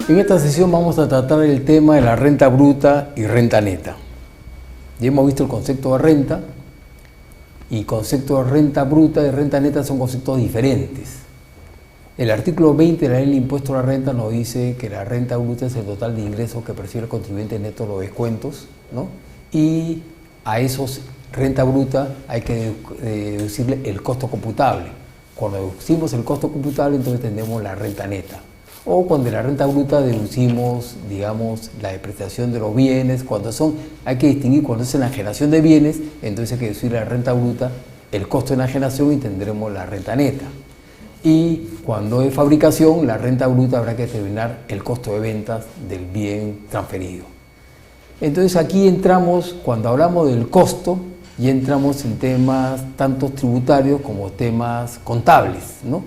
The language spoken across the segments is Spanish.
En esta sesión vamos a tratar el tema de la renta bruta y renta neta. Ya hemos visto el concepto de renta, y concepto de renta bruta y renta neta son conceptos diferentes. El artículo 20 de la ley del impuesto a la renta nos dice que la renta bruta es el total de ingresos que percibe el contribuyente neto los descuentos, ¿no? Y a esos renta bruta hay que deducirle el costo computable. Cuando deducimos el costo computable, entonces tenemos la renta neta. O cuando de la renta bruta deducimos, digamos, la depreciación de los bienes. Hay que distinguir cuando es enajenación de bienes, entonces hay que deducir la renta bruta, el costo de enajenación, y tendremos la renta neta. Y cuando es fabricación, la renta bruta habrá que determinar el costo de ventas del bien transferido. Entonces aquí entramos, cuando hablamos del costo, y entramos en temas tanto tributarios como temas contables, ¿no?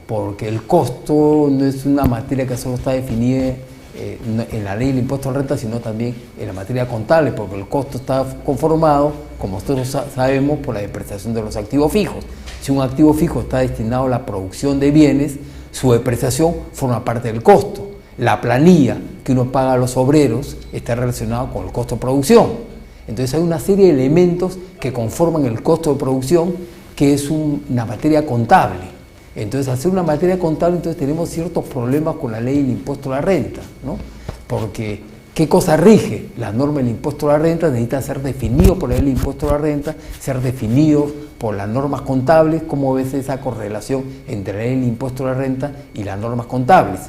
Porque el costo no es una materia que solo está definida en la ley del impuesto a la renta, sino también en la materia contable, porque el costo está conformado, como nosotros sabemos, por la depreciación de los activos fijos. Si un activo fijo está destinado a la producción de bienes, su depreciación forma parte del costo. La planilla que uno paga a los obreros está relacionada con el costo de producción. Entonces hay una serie de elementos que conforman el costo de producción, que es una materia contable. Entonces, al ser una materia contable, entonces tenemos ciertos problemas con la ley del impuesto a la renta, ¿no? Porque, ¿qué cosa rige? La norma del impuesto a la renta necesita ser definido por la ley del impuesto a la renta, ser definido por las normas contables. ¿Cómo ves esa correlación entre la ley del impuesto a la renta y las normas contables?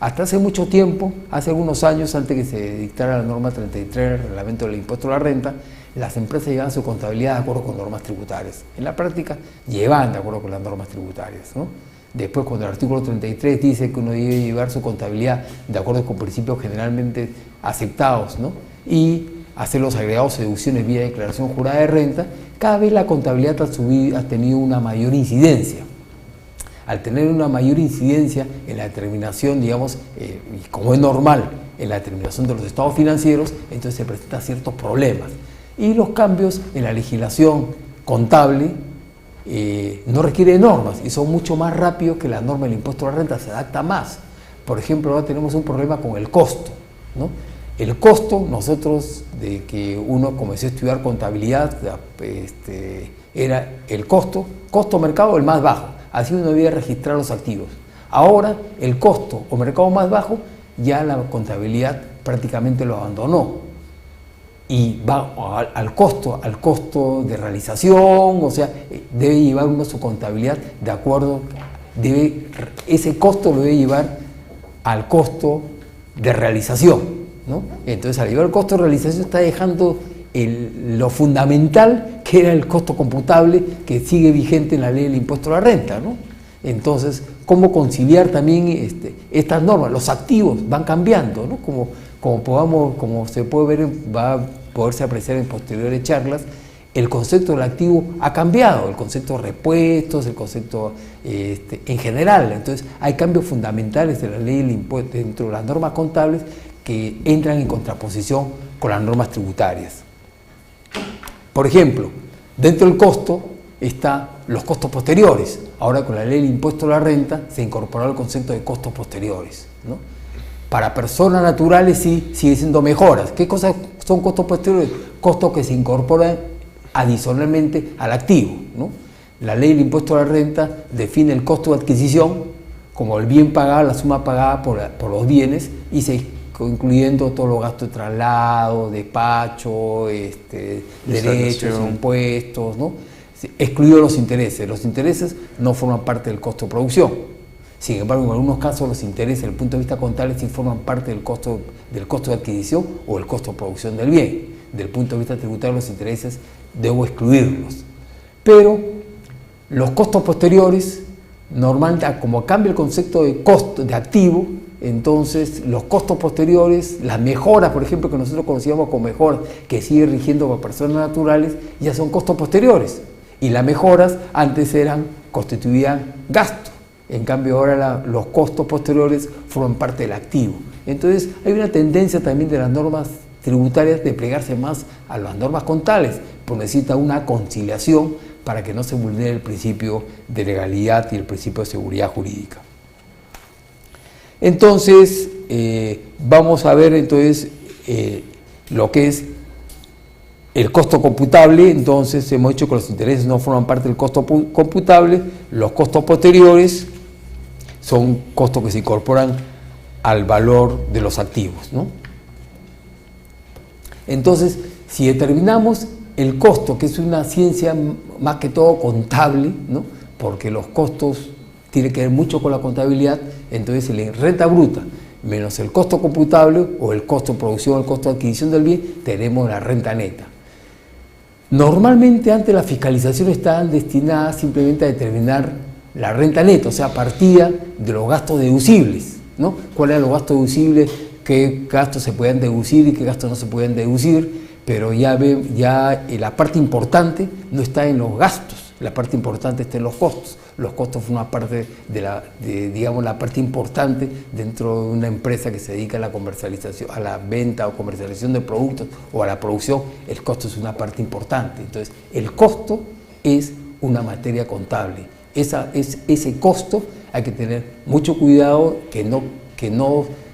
Hasta hace mucho tiempo, hace algunos años, antes que se dictara la norma 33 del reglamento del impuesto a la renta, las empresas llevaban su contabilidad de acuerdo con normas tributarias. En la práctica, llevan de acuerdo con las normas tributarias, ¿no? Después, cuando el artículo 33 dice que uno debe llevar su contabilidad de acuerdo con principios generalmente aceptados, ¿no? Y hacer los agregados o deducciones vía declaración jurada de renta, cada vez la contabilidad ha tenido una mayor incidencia. Al tener una mayor incidencia en la determinación, digamos, y como es normal, en la determinación de los estados financieros, entonces se presentan ciertos problemas. Y los cambios en la legislación contable no requieren normas y son mucho más rápidos que la norma del impuesto a la renta, se adapta más. Por ejemplo, ahora tenemos un problema con el costo, ¿no? El costo, nosotros, de que uno comenzó a estudiar contabilidad, era el costo mercado el más bajo, así uno debía registrar los activos. Ahora, el costo o mercado más bajo, ya la contabilidad prácticamente lo abandonó. Y va al costo de realización, o sea, debe llevar uno su contabilidad de acuerdo, ese costo lo debe llevar al costo de realización, ¿no? Entonces, al llevar el costo de realización está dejando lo fundamental, que era el costo computable, que sigue vigente en la ley del impuesto a la renta, ¿no? Entonces, ¿cómo conciliar también estas normas? Los activos van cambiando, ¿no? Como se puede ver, va a poderse apreciar en posteriores charlas, el concepto del activo ha cambiado, el concepto de repuestos, el concepto en general. Entonces, hay cambios fundamentales de la ley del impuesto dentro de las normas contables que entran en contraposición con las normas tributarias. Por ejemplo, dentro del costo están los costos posteriores. Ahora, con la ley del impuesto a la renta se incorporó el concepto de costos posteriores, ¿no? Para personas naturales sí sigue siendo mejoras. ¿Qué cosas son costos posteriores? Costos que se incorporan adicionalmente al activo, ¿no? La ley del impuesto a la renta define el costo de adquisición como el bien pagado, la suma pagada por los bienes, incluyendo todos los gastos de traslado, despacho, derechos, impuestos, ¿no? Excluidos los intereses. Los intereses no forman parte del costo de producción. Sin embargo, en algunos casos los intereses, desde el punto de vista contable, sí forman parte del costo de adquisición o el costo de producción del bien. Desde el punto de vista tributario, los intereses debo excluirlos. Pero los costos posteriores, normalmente, como cambia el concepto de costo de activo, entonces los costos posteriores, las mejoras, por ejemplo, que nosotros conocíamos como mejoras, que sigue rigiendo para personas naturales, ya son costos posteriores. Y las mejoras antes constituían gastos. En cambio, ahora los costos posteriores forman parte del activo. Entonces, hay una tendencia también de las normas tributarias de plegarse más a las normas contables, pues necesita una conciliación para que no se vulnere el principio de legalidad y el principio de seguridad jurídica. Entonces, vamos a ver entonces lo que es el costo computable. Entonces hemos dicho que los intereses no forman parte del costo computable. Los costos posteriores son costos que se incorporan al valor de los activos, ¿no? Entonces, si determinamos el costo, que es una ciencia más que todo contable, ¿no? Porque los costos tienen que ver mucho con la contabilidad, entonces la renta bruta menos el costo computable o el costo de producción o el costo de adquisición del bien, tenemos la renta neta. Normalmente antes las fiscalizaciones estaban destinadas simplemente a determinar la renta neta, o sea, partía de los gastos deducibles, ¿no? ¿Cuáles eran los gastos deducibles? ¿Qué gastos se podían deducir y qué gastos no se podían deducir? Pero ya la parte importante no está en los gastos, la parte importante está en los costos. Los costos forman parte digamos, la parte importante dentro de una empresa que se dedica a la comercialización, a la venta o comercialización de productos o a la producción. El costo es una parte importante. Entonces, el costo es una materia contable. Ese costo hay que tener mucho cuidado que no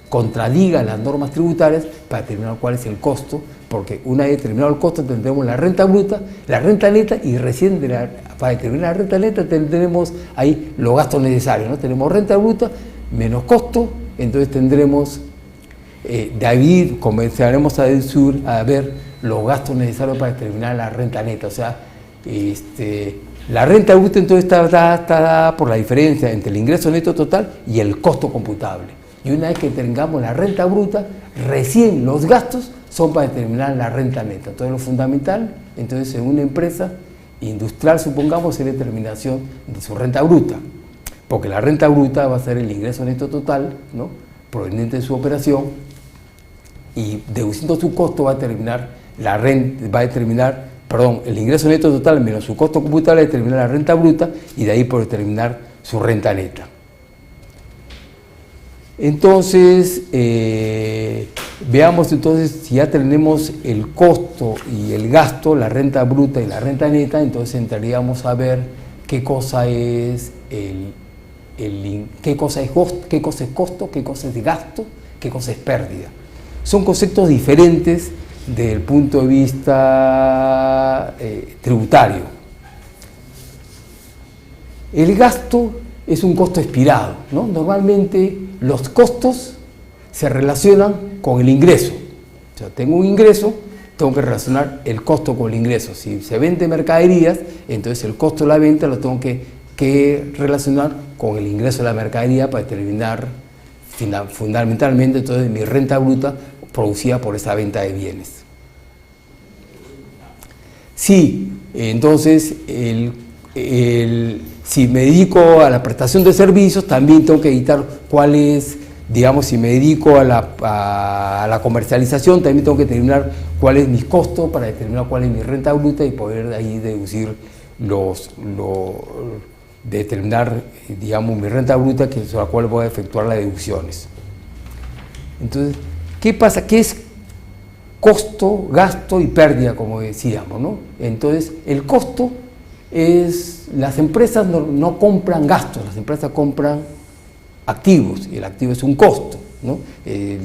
contradiga las normas tributarias para determinar cuál es el costo, porque una vez determinado el costo tendremos la renta bruta, la renta neta, y recién para determinar la renta neta tendremos ahí los gastos necesarios, ¿no? Tenemos renta bruta menos costo, entonces tendremos de ahí comenzaremos a ver los gastos necesarios para determinar la renta neta. O sea, la renta bruta entonces está dada por la diferencia entre el ingreso neto total y el costo computable. Y una vez que tengamos la renta bruta, recién los gastos son para determinar la renta neta. Entonces lo fundamental, entonces en una empresa industrial, supongamos, es la determinación de su renta bruta, porque la renta bruta va a ser el ingreso neto total, ¿no? Proveniente de su operación, y deduciendo su costo va a determinar el ingreso neto total menos su costo computable, va a determinar la renta bruta, y de ahí por determinar su renta neta. Entonces, veamos entonces, si ya tenemos el costo y el gasto, la renta bruta y la renta neta, entonces entraríamos a ver qué cosa es qué cosa es costo, qué cosa es gasto, qué cosa es pérdida. Son conceptos diferentes desde el punto de vista tributario. El gasto es un costo expirado, ¿no? Normalmente los costos se relacionan con el ingreso. O sea, tengo un ingreso, tengo que relacionar el costo con el ingreso. Si se vende mercaderías, entonces el costo de la venta lo tengo que relacionar con el ingreso de la mercadería para determinar fundamentalmente entonces mi renta bruta producida por esa venta de bienes. Sí, entonces si me dedico a la prestación de servicios, también tengo que editar cuál es, digamos, si me dedico a la comercialización, también tengo que determinar cuál es mi costo para determinar cuál es mi renta bruta y poder ahí deducir determinar, digamos, mi renta bruta, que es la cual voy a efectuar las deducciones. Entonces, ¿qué pasa? ¿Qué es costo, gasto y pérdida, como decíamos, ¿no? Entonces, el costo las empresas no compran gastos, las empresas compran activos, y el activo es un costo, ¿no?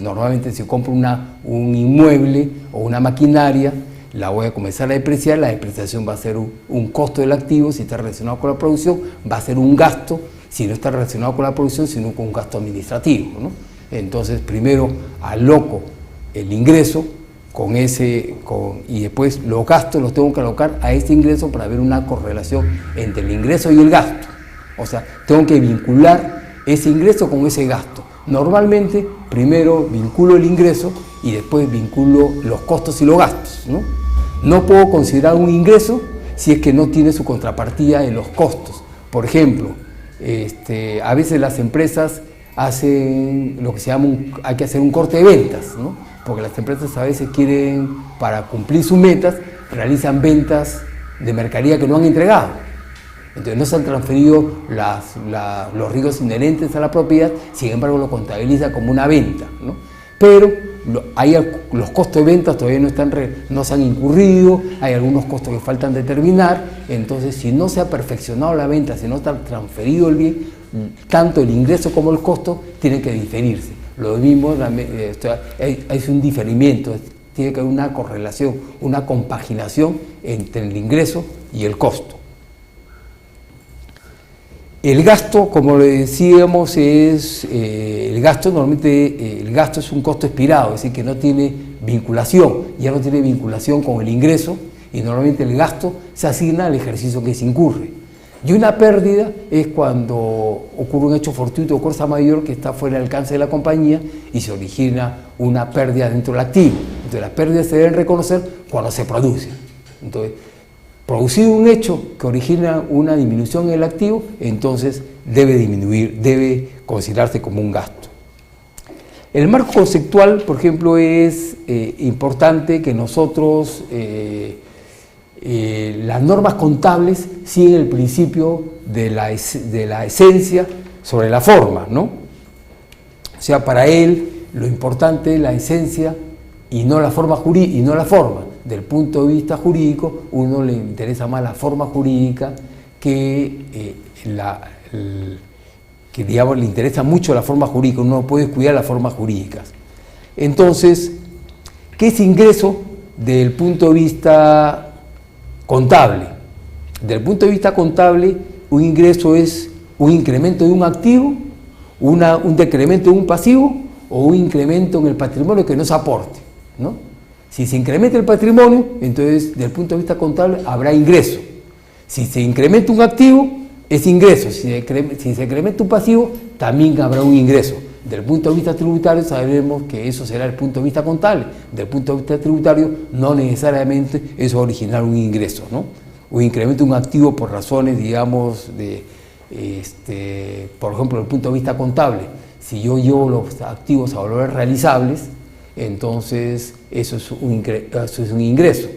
Normalmente si compro un inmueble o una maquinaria, la voy a comenzar a depreciar, la depreciación va a ser un costo del activo. Si está relacionado con la producción, va a ser un gasto, si no está relacionado con la producción, sino con un gasto administrativo, ¿no? Entonces, primero aloco el ingreso y después los gastos los tengo que alocar a este ingreso para ver una correlación entre el ingreso y el gasto. O sea, tengo que vincular ese ingreso con ese gasto. Normalmente, primero vinculo el ingreso y después vinculo los costos y los gastos, ¿no? No puedo considerar un ingreso si es que no tiene su contrapartida en los costos. Por ejemplo, a veces las empresas hacen lo que se llama hay que hacer un corte de ventas, ¿no? Porque las empresas a veces quieren, para cumplir sus metas, realizan ventas de mercadería que no han entregado. Entonces no se han transferido los riesgos inherentes a la propiedad, sin embargo lo contabiliza como una venta, ¿no? Pero los costos de ventas todavía no se han incurrido, hay algunos costos que faltan determinar. Entonces, si no se ha perfeccionado la venta, si no está transferido el bien, tanto el ingreso como el costo tienen que diferirse. Lo mismo, es un diferimiento, tiene que haber una correlación, una compaginación entre el ingreso y el costo. El gasto, como le decíamos, el gasto normalmente el gasto es un costo expirado, es decir, que no tiene vinculación, ya no tiene vinculación con el ingreso, y normalmente el gasto se asigna al ejercicio que se incurre. Y una pérdida es cuando ocurre un hecho fortuito o cosa mayor que está fuera del alcance de la compañía y se origina una pérdida dentro del activo. Entonces las pérdidas se deben reconocer cuando se producen. Entonces, producido un hecho que origina una disminución en el activo, entonces debe disminuir, debe considerarse como un gasto. El marco conceptual, por ejemplo, es importante que nosotros, las normas contables siguen el principio de la esencia sobre la forma, ¿no? O sea, para él lo importante es la esencia y no la forma jurídica, y no la forma. Del punto de vista jurídico, uno le interesa más la forma jurídica que digamos, le interesa mucho la forma jurídica, uno no puede descuidar las formas jurídicas. Entonces, ¿qué es ingreso desde el punto de vista contable? Desde el punto de vista contable, un ingreso es un incremento de un activo, un decremento de un pasivo o un incremento en el patrimonio que no se aporte, ¿no? Si se incrementa el patrimonio, entonces desde el punto de vista contable habrá ingreso. Si se incrementa un activo, es ingreso. Si se incrementa un pasivo, también habrá un ingreso. Desde el punto de vista tributario sabemos que eso será el punto de vista contable. Desde el punto de vista tributario no necesariamente eso va a originar un ingreso, ¿no? Un incremento de un activo por razones, digamos, por ejemplo, desde el punto de vista contable. Si yo llevo los activos a valores realizables, entonces eso es un ingreso,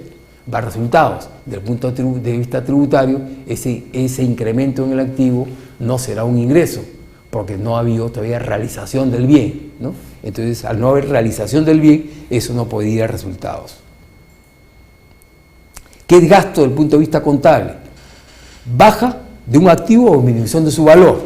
va a resultados. Desde el punto de vista tributario, ese incremento en el activo no será un ingreso, porque no ha habido todavía realización del bien, ¿no? Entonces, al no haber realización del bien, eso no puede ir a resultados. ¿Qué es gasto desde el punto de vista contable? Baja de un activo o disminución de su valor,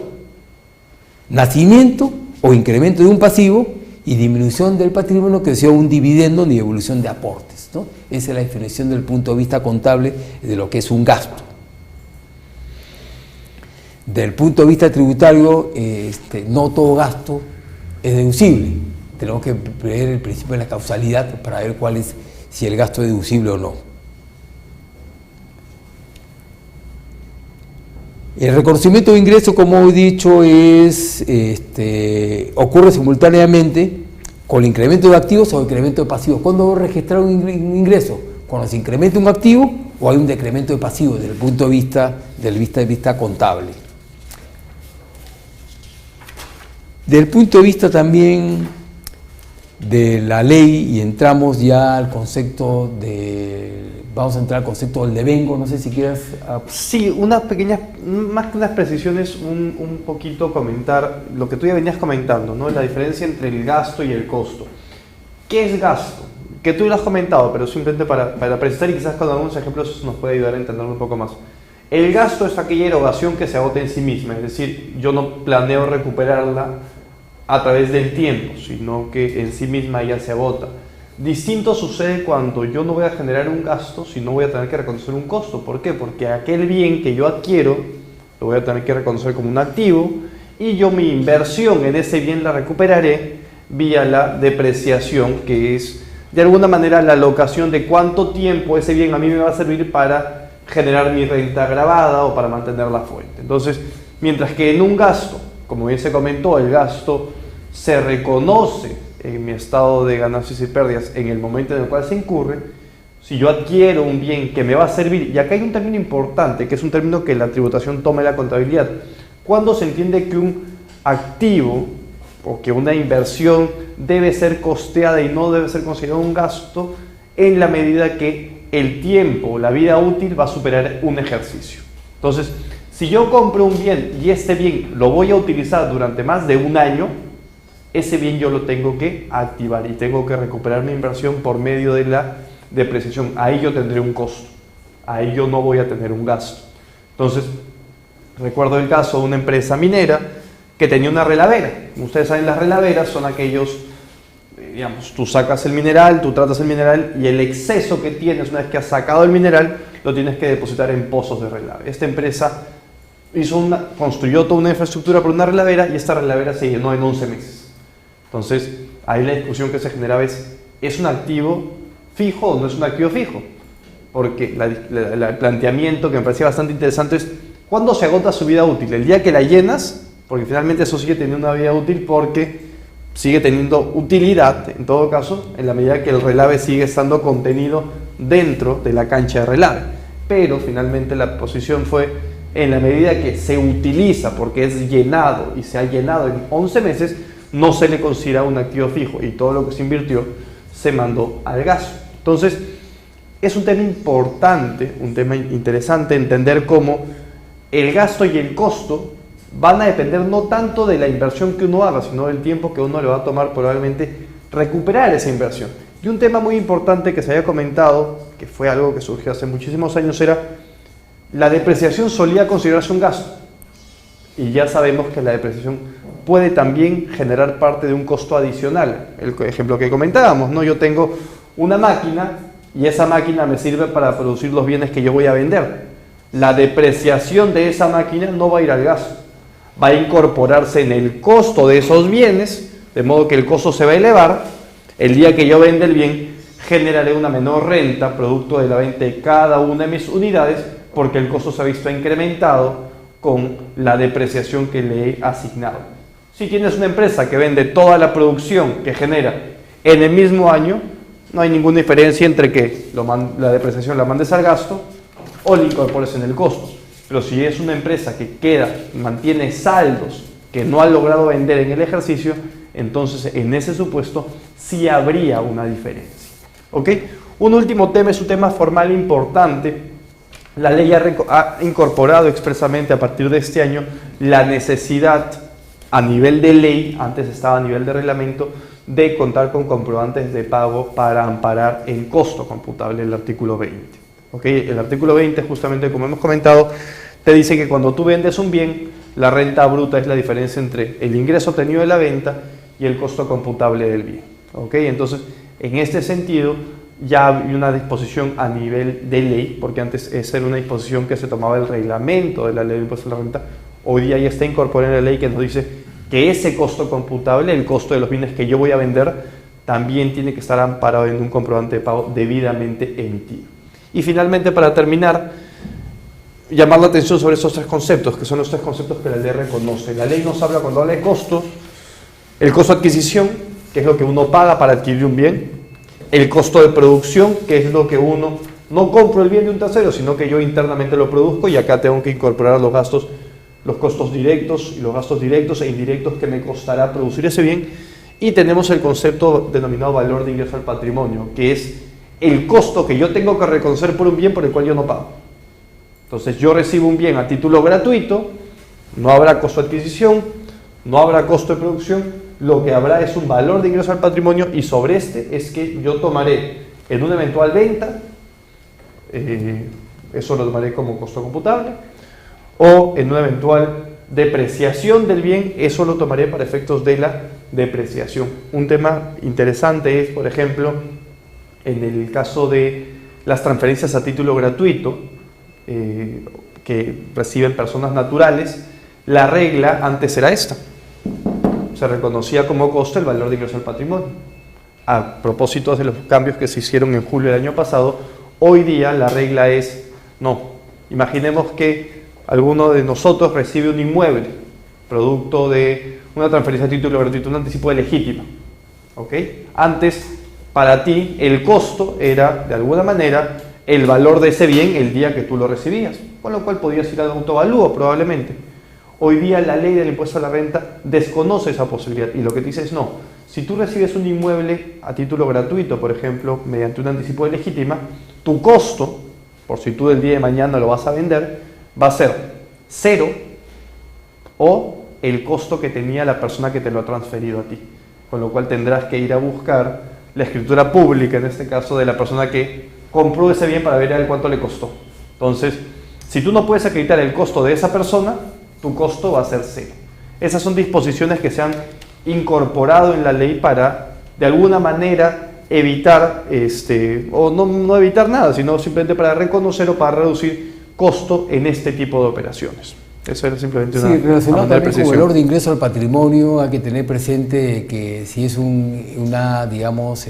nacimiento o incremento de un pasivo, y disminución del patrimonio que sea un dividendo ni evolución de aportes, ¿no? Esa es la definición del punto de vista contable de lo que es un gasto. Del punto de vista tributario, no todo gasto es deducible. Tenemos que ver el principio de la causalidad para ver si el gasto es deducible o no. El reconocimiento de ingreso, como he dicho, ocurre simultáneamente con el incremento de activos o el incremento de pasivos. ¿Cuándo voy a registrar un ingreso? Cuando se incrementa un activo o hay un decremento de pasivos desde el punto de vista contable. Desde el punto de vista también de la ley, y entramos ya al concepto vamos a entrar al concepto del devengo, no sé si quieres... Sí, unas pequeñas, más que unas precisiones, un poquito comentar lo que tú ya venías comentando, ¿no? La diferencia entre el gasto y el costo. ¿Qué es gasto? Que tú lo has comentado, pero simplemente para precisar y quizás con algunos ejemplos eso nos puede ayudar a entenderlo un poco más. El gasto es aquella erogación que se agota en sí misma, es decir, yo no planeo recuperarla a través del tiempo, sino que en sí misma ya se agota. Distinto sucede cuando yo no voy a generar un gasto, sino voy a tener que reconocer un costo. ¿Por qué? Porque aquel bien que yo adquiero lo voy a tener que reconocer como un activo y yo mi inversión en ese bien la recuperaré vía la depreciación, que es de alguna manera la alocación de cuánto tiempo ese bien a mí me va a servir para generar mi renta agravada o para mantener la fuente. Entonces, mientras que en un gasto, como bien se comentó, el gasto se reconoce en mi estado de ganancias y pérdidas en el momento en el cual se incurre, si yo adquiero un bien que me va a servir, y acá hay un término importante, que es un término que la tributación toma en la contabilidad, cuando se entiende que un activo o que una inversión debe ser costeada y no debe ser considerado un gasto en la medida que el tiempo, la vida útil va a superar un ejercicio. Entonces, si yo compro un bien y este bien lo voy a utilizar durante más de un año, ese bien yo lo tengo que activar y tengo que recuperar mi inversión por medio de la depreciación. Ahí yo tendré un costo, ahí yo no voy a tener un gasto. Entonces, recuerdo el caso de una empresa minera que tenía una relavera. Como ustedes saben, las relaveras son aquellos, digamos, tú sacas el mineral, tú tratas el mineral y el exceso que tienes una vez que has sacado el mineral lo tienes que depositar en pozos de relave. Esta empresa construyó toda una infraestructura para una relavera y esta relavera se llenó en 11 meses. Entonces, ahí la discusión que se generaba ¿es un activo fijo o no es un activo fijo? Porque el planteamiento que me parecía bastante interesante es ¿cuándo se agota su vida útil? ¿El día que la llenas? Porque finalmente eso sigue teniendo una vida útil porque sigue teniendo utilidad, en todo caso, en la medida que el relave sigue estando contenido dentro de la cancha de relave. Pero finalmente la posición fue en la medida que se utiliza porque es llenado y se ha llenado en 11 meses, no se le considera un activo fijo y todo lo que se invirtió se mandó al gasto. Entonces, es un tema importante, un tema interesante entender cómo el gasto y el costo van a depender no tanto de la inversión que uno haga, sino del tiempo que uno le va a tomar probablemente recuperar esa inversión. Y un tema muy importante que se había comentado, que fue algo que surgió hace muchísimos años, era la depreciación solía considerarse un gasto. Y ya sabemos que la depreciación puede también generar parte de un costo adicional. El ejemplo que comentábamos, ¿no? Yo tengo una máquina y esa máquina me sirve para producir los bienes que yo voy a vender. La depreciación de esa máquina no va a ir al gasto, va a incorporarse en el costo de esos bienes, de modo que el costo se va a elevar. El día que yo venda el bien, generaré una menor renta producto de la venta de cada una de mis unidades, porque el costo se ha visto incrementado con la depreciación que le he asignado. Si tienes una empresa que vende toda la producción que genera en el mismo año, no hay ninguna diferencia entre que la depreciación la mandes al gasto o la incorpores en el costo. Pero si es una empresa que mantiene saldos que no ha logrado vender en el ejercicio, entonces en ese supuesto sí habría una diferencia. ¿Ok? Un último tema es un tema formal importante. La ley ha incorporado expresamente a partir de este año la necesidad a nivel de ley, antes estaba a nivel de reglamento, de contar con comprobantes de pago para amparar el costo computable del artículo 20. ¿Okay? El artículo 20, justamente como hemos comentado, te dice que cuando tú vendes un bien, la renta bruta es la diferencia entre el ingreso obtenido de la venta y el costo computable del bien. ¿Okay? Entonces, en este sentido, ya hay una disposición a nivel de ley, porque antes esa era una disposición que se tomaba del reglamento de la ley de impuesto a la renta. Hoy día ya está incorporada en la ley que nos dice que ese costo computable, el costo de los bienes que yo voy a vender, también tiene que estar amparado en un comprobante de pago debidamente emitido. Y finalmente, para terminar, llamar la atención sobre estos tres conceptos, que son los tres conceptos que la ley reconoce. La ley nos habla, cuando habla de costos, el costo de adquisición, que es lo que uno paga para adquirir un bien, el costo de producción, que es lo que uno no compro el bien de un tercero, sino que yo internamente lo produzco y acá tengo que incorporar los gastos, los costos directos y los gastos directos e indirectos que me costará producir ese bien. Y tenemos el concepto denominado valor de ingreso al patrimonio, que es el costo que yo tengo que reconocer por un bien por el cual yo no pago. Entonces yo recibo un bien a título gratuito, no habrá costo de adquisición, no habrá costo de producción, lo que habrá es un valor de ingreso al patrimonio y sobre este es que yo tomaré en una eventual venta, eso lo tomaré como costo computable, o en una eventual depreciación del bien, eso lo tomaré para efectos de la depreciación. Un tema interesante es, por ejemplo, en el caso de las transferencias a título gratuito que reciben personas naturales, la regla antes era esta. Se reconocía como costo el valor de ingreso al patrimonio. A propósito de los cambios que se hicieron en julio del año pasado, hoy día la regla es, no, imaginemos que alguno de nosotros recibe un inmueble, producto de una transferencia a título gratuito, un anticipo de legítima. ¿Ok? Antes, para ti, el costo era, de alguna manera, el valor de ese bien el día que tú lo recibías, con lo cual podías ir al autovalúo probablemente. Hoy día la ley del impuesto a la renta desconoce esa posibilidad y lo que te dice es no, si tú recibes un inmueble a título gratuito, por ejemplo, mediante un anticipo de legítima, tu costo, por si tú el día de mañana lo vas a vender, va a ser 0 o el costo que tenía la persona que te lo ha transferido a ti, con lo cual tendrás que ir a buscar la escritura pública, en este caso de la persona que compró ese bien para ver a él cuánto le costó. Entonces, si tú no puedes acreditar el costo de esa persona, tu costo va a ser 0. Esas son disposiciones que se han incorporado en la ley para, de alguna manera, evitar, o no evitar nada, sino simplemente para reconocer o para reducir costo en este tipo de operaciones. Eso era simplemente una relacionado manera de también con el valor de ingreso al patrimonio, hay que tener presente que si es digamos,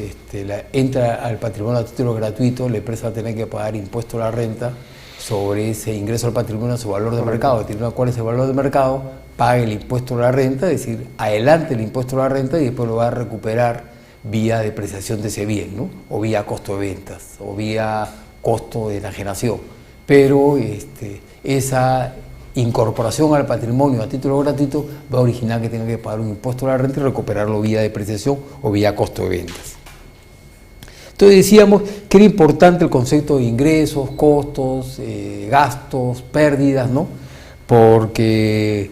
entra al patrimonio a título gratuito, la empresa va a tener que pagar impuesto a la renta sobre ese ingreso al patrimonio, su valor de mercado, determinar cuál es el valor de mercado, pague el impuesto a la renta, es decir, adelante el impuesto a la renta y después lo va a recuperar vía depreciación de ese bien, ¿no? O vía costo de ventas, o vía costo de enajenación. Pero esa incorporación al patrimonio a título gratuito va a originar que tenga que pagar un impuesto a la renta y recuperarlo vía depreciación o vía costo de ventas. Entonces decíamos que era importante el concepto de ingresos, costos, gastos, pérdidas, ¿no? Porque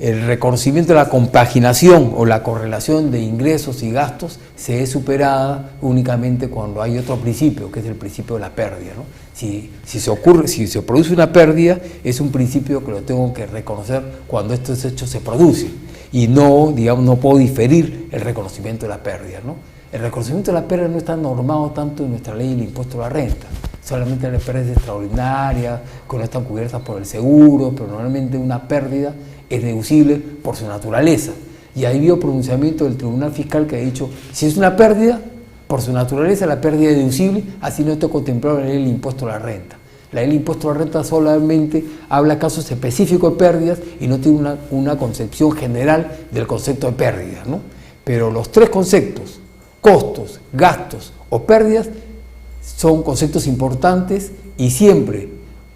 el reconocimiento de la compaginación o la correlación de ingresos y gastos se es superada únicamente cuando hay otro principio, que es el principio de la pérdida, ¿no? Si se produce una pérdida, es un principio que lo tengo que reconocer cuando estos hechos se producen y no, digamos, no puedo diferir el reconocimiento de la pérdida, ¿no? El reconocimiento de la pérdida no está normado tanto en nuestra ley del impuesto a la renta, solamente las pérdidas extraordinarias, que no están cubiertas por el seguro, pero normalmente una pérdida es deducible por su naturaleza. Y ahí vio pronunciamiento del Tribunal Fiscal que ha dicho, si es una pérdida, por su naturaleza la pérdida es deducible, así no está contemplado en la ley del impuesto a la renta. La ley del impuesto a la renta solamente habla de casos específicos de pérdidas y no tiene una concepción general del concepto de pérdidas, ¿no? Pero los tres conceptos, costos, gastos o pérdidas, son conceptos importantes y siempre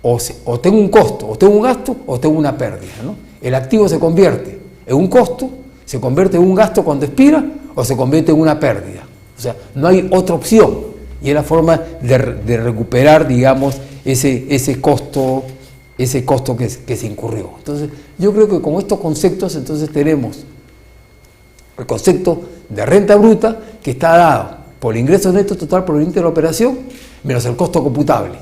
o tengo un costo, o tengo un gasto, o tengo una pérdida, ¿no? El activo se convierte en un costo, se convierte en un gasto cuando expira, o se convierte en una pérdida. O sea, no hay otra opción. Y es la forma de recuperar, digamos, ese costo que se incurrió. Entonces, yo creo que con estos conceptos, entonces tenemos el concepto de renta bruta, que está dado por el ingreso neto total proveniente de la operación, menos el costo computable.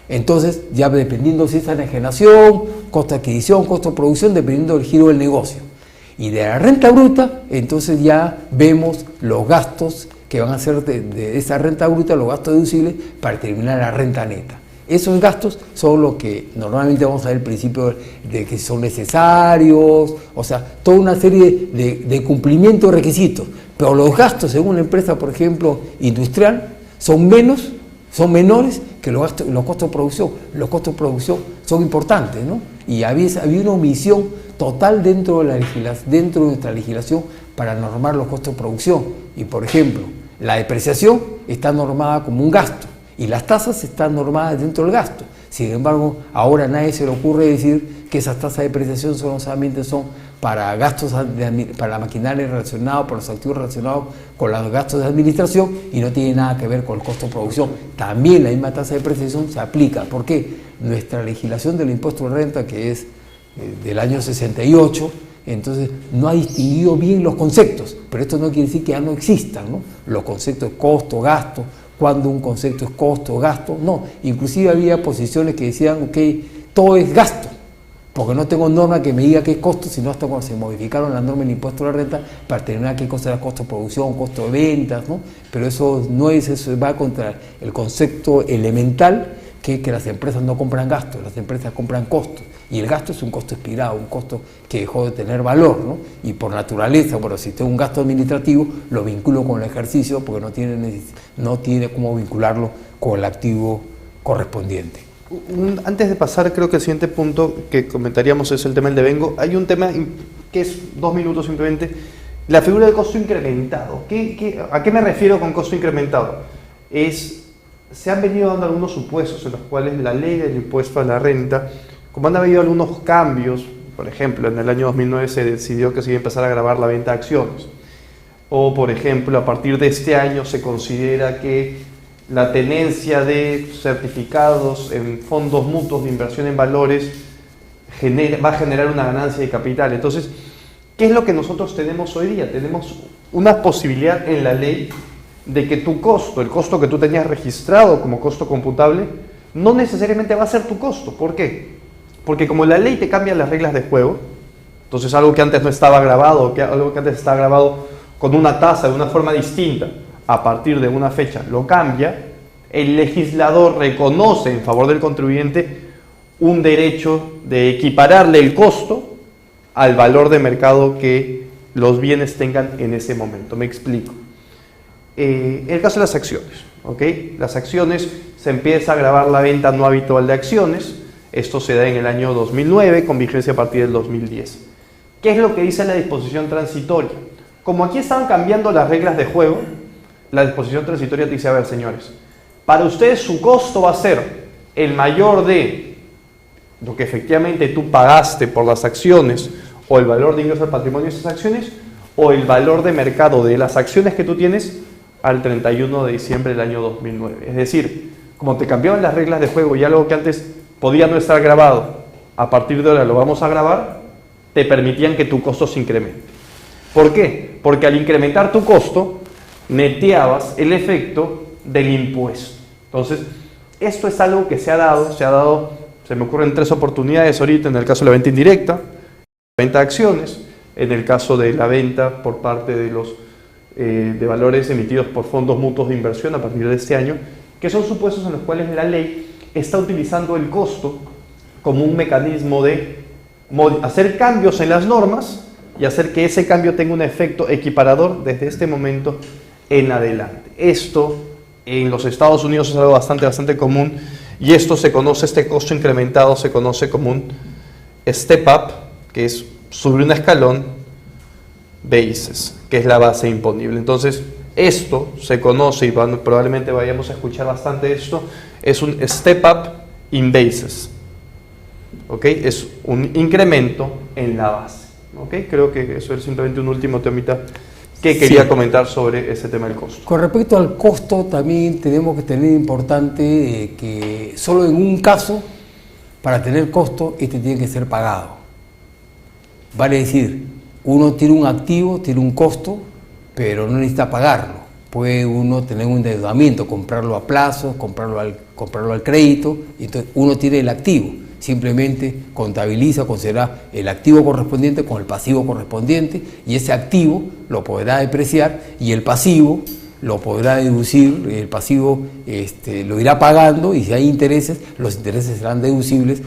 Entonces, ya dependiendo si es enajenación, costo de adquisición, costo de producción, dependiendo del giro del negocio. Y de la renta bruta, entonces ya vemos los gastos que van a ser de esa renta bruta, los gastos deducibles, para determinar la renta neta. Esos gastos son los que normalmente vamos a ver el principio de que son necesarios, o sea, toda una serie de cumplimiento de requisitos. Pero los gastos, según la empresa, por ejemplo, industrial, son menores que los costos de producción. Los costos de producción son importantes, ¿no? Y había una omisión total dentro de nuestra legislación para normar los costos de producción. Y, por ejemplo, la depreciación está normada como un gasto y las tasas están normadas dentro del gasto. Sin embargo, ahora a nadie se le ocurre decir que esas tasas de depreciación solamente son para gastos, para la maquinaria relacionada, para los activos relacionados con los gastos de administración y no tiene nada que ver con el costo de producción. También la misma tasa de depreciación se aplica. ¿Por qué? Nuestra legislación del impuesto de renta, que es del año 68, entonces no ha distinguido bien los conceptos, pero esto no quiere decir que ya no existan, ¿no? Los conceptos de costo, gasto, cuando un concepto es costo, gasto, no. Inclusive había posiciones que decían, ok, todo es gasto, porque no tengo norma que me diga qué es costo, sino hasta cuando se modificaron las normas del impuesto a la renta para determinar qué cosa era costo de producción, costo de ventas, ¿no? Pero eso no es, eso va contra el concepto elemental que las empresas no compran gastos, las empresas compran costos. Y el gasto es un costo expirado, un costo que dejó de tener valor, ¿no? Y por naturaleza, bueno, si tengo un gasto administrativo, lo vinculo con el ejercicio porque no tiene cómo vincularlo con el activo correspondiente. Antes de pasar, creo que el siguiente punto que comentaríamos es el tema del devengo. Hay un tema que es 2 minutos simplemente, la figura de costo incrementado. ¿A qué me refiero con costo incrementado? Se han venido dando algunos supuestos en los cuales la ley del impuesto a la renta, como han habido algunos cambios, por ejemplo, en el año 2009 se decidió que se iba a empezar a gravar la venta de acciones, o por ejemplo, a partir de este año se considera que la tenencia de certificados en fondos mutuos de inversión en valores va a generar una ganancia de capital. Entonces, ¿qué es lo que nosotros tenemos hoy día? Tenemos una posibilidad en la ley de que tu costo, el costo que tú tenías registrado como costo computable, no necesariamente va a ser tu costo. ¿Por qué? Porque como la ley te cambia las reglas de juego, Entonces algo que antes no estaba grabado, algo que antes estaba grabado con una tasa de una forma distinta, a partir de una fecha lo cambia, el legislador reconoce en favor del contribuyente un derecho de equipararle el costo al valor de mercado que los bienes tengan en ese momento. Me explico. El caso de las acciones, ¿ok? Las acciones, se empieza a grabar la venta no habitual de acciones. Esto se da en el año 2009 con vigencia a partir del 2010. ¿Qué es lo que dice la disposición transitoria? Como aquí estaban cambiando las reglas de juego, la disposición transitoria te dice, a ver, señores, para ustedes su costo va a ser el mayor de lo que efectivamente tú pagaste por las acciones o el valor de ingreso al patrimonio de esas acciones o el valor de mercado de las acciones que tú tienes al 31 de diciembre del año 2009. Es decir, como te cambiaban las reglas de juego y algo que antes podía no estar grabado, a partir de ahora lo vamos a grabar, te permitían que tu costo se incremente. ¿Por qué? Porque al incrementar tu costo, neteabas el efecto del impuesto. Entonces, esto es algo que se ha dado, se me ocurren 3 oportunidades ahorita, en el caso de la venta indirecta, la venta de acciones, en el caso de la venta por parte de los de valores emitidos por fondos mutuos de inversión a partir de este año, que son supuestos en los cuales la ley está utilizando el costo como un mecanismo de hacer cambios en las normas y hacer que ese cambio tenga un efecto equiparador desde este momento en adelante. Esto en los Estados Unidos es algo bastante común y esto se conoce, este costo incrementado se conoce como un step up, que es subir un escalón, basis, que es la base imponible. Entonces, esto se conoce y probablemente vayamos a escuchar bastante esto, es un step up in basis. ¿Ok? Es un incremento en la base. ¿Ok? Creo que eso es simplemente un último temita que quería comentar sobre ese tema del costo. Con respecto al costo, también tenemos que tener importante que solo en un caso, para tener costo, este tiene que ser pagado. Vale decir, uno tiene un activo, tiene un costo, pero no necesita pagarlo. Puede uno tener un endeudamiento, comprarlo a plazo, comprarlo al crédito, y entonces uno tiene el activo. Simplemente contabiliza, considera el activo correspondiente con el pasivo correspondiente, y ese activo lo podrá depreciar y el pasivo lo podrá deducir, el pasivo lo irá pagando, y si hay intereses, los intereses serán deducibles,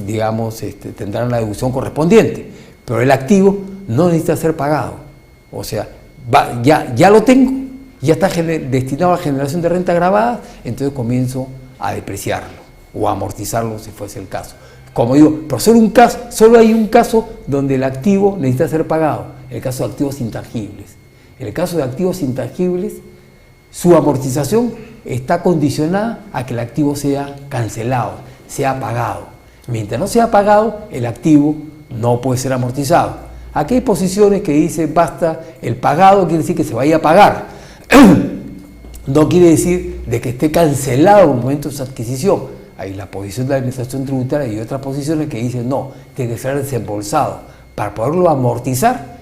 digamos, tendrán la deducción correspondiente. Pero el activo no necesita ser pagado. O sea, ya lo tengo, ya está destinado a generación de renta gravada, entonces comienzo a depreciarlo o a amortizarlo si fuese el caso. Como digo, pero solo hay un caso donde el activo necesita ser pagado, el caso de activos intangibles. En el caso de activos intangibles, su amortización está condicionada a que el activo sea cancelado, sea pagado. Mientras no sea pagado, el activo no puede ser amortizado. Aquí hay posiciones que dicen basta el pagado, quiere decir que se vaya a pagar. No quiere decir de que esté cancelado en el momento de su adquisición. Hay la posición de la administración tributaria y otras posiciones que dicen no, tiene que ser desembolsado. Para poderlo amortizar,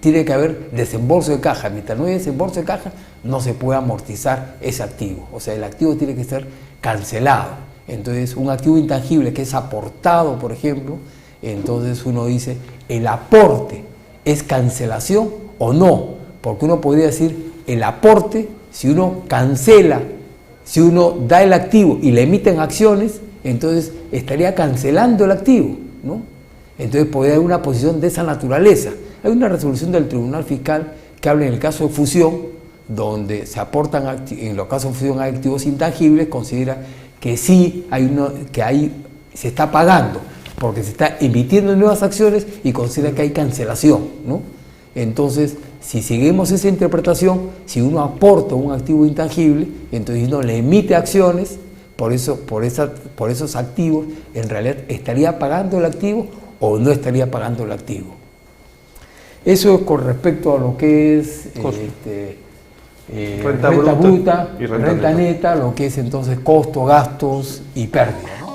tiene que haber desembolso de caja. Mientras no hay desembolso de caja, no se puede amortizar ese activo. O sea, el activo tiene que ser cancelado. Entonces, un activo intangible que es aportado, por ejemplo, entonces uno dice, ¿el aporte es cancelación o no? Porque uno podría decir, el aporte, si uno cancela, si uno da el activo y le emiten acciones, entonces estaría cancelando el activo, ¿no? Entonces podría haber una posición de esa naturaleza. Hay una resolución del Tribunal Fiscal que habla en el caso de fusión, donde se aportan, en los casos de fusión hay activos intangibles, considera que sí se está pagando, porque se está emitiendo nuevas acciones y considera que hay cancelación, ¿no? Entonces, si seguimos esa interpretación, si uno aporta un activo intangible, entonces uno le emite acciones, por esos activos, en realidad estaría pagando el activo o no estaría pagando el activo. Eso es con respecto a lo que es renta bruta y renta neta, lo que es entonces costo, gastos y pérdida, ¿no?